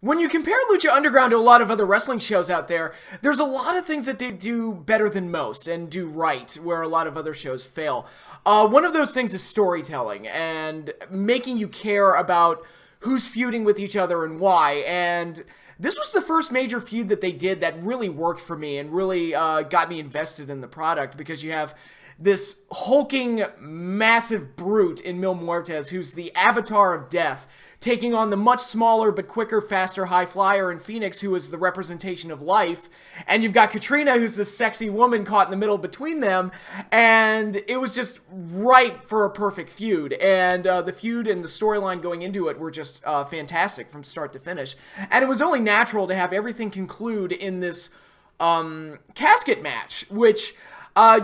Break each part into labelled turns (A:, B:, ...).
A: When you compare Lucha Underground to a lot of other wrestling shows out there, there's a lot of things that they do better than most and do right, where a lot of other shows fail. One of those things is storytelling and making you care about who's feuding with each other and why. And this was the first major feud that they did that really worked for me and really got me invested in the product, because you have this hulking, massive brute in Mil Muertes, who's the avatar of death, taking on the much smaller but quicker, faster high flyer in Phoenix, who is the representation of life. And you've got Katrina, who's this sexy woman caught in the middle between them. And it was just right for a perfect feud. And the feud and the storyline going into it were just fantastic from start to finish. And it was only natural to have everything conclude in this casket match, which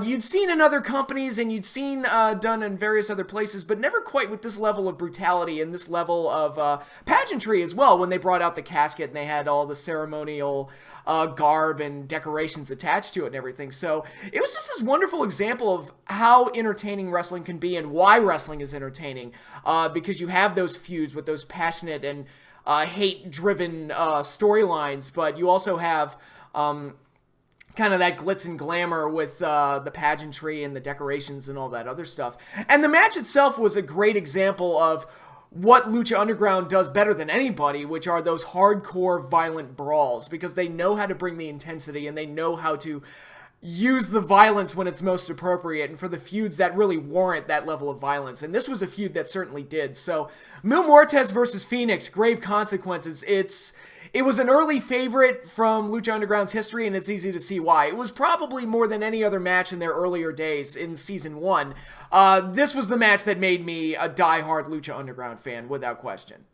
A: you'd seen in other companies and you'd seen done in various other places, but never quite with this level of brutality and this level of pageantry as well, when they brought out the casket and they had all the ceremonial garb and decorations attached to it and everything. So it was just this wonderful example of how entertaining wrestling can be and why wrestling is entertaining, because you have those feuds with those passionate and hate-driven storylines, but you also have kind of that glitz and glamour with the pageantry and the decorations and all that other stuff. And the match itself was a great example of what Lucha Underground does better than anybody, which are those hardcore violent brawls, because they know how to bring the intensity and they know how to use the violence when it's most appropriate, and for the feuds that really warrant that level of violence. And this was a feud that certainly did. So Mil Muertes versus Phoenix, Grave Consequences. It was an early favorite from Lucha Underground's history, and it's easy to see why. It was probably more than any other match in their earlier days in Season 1. This was the match that made me a die-hard Lucha Underground fan, without question.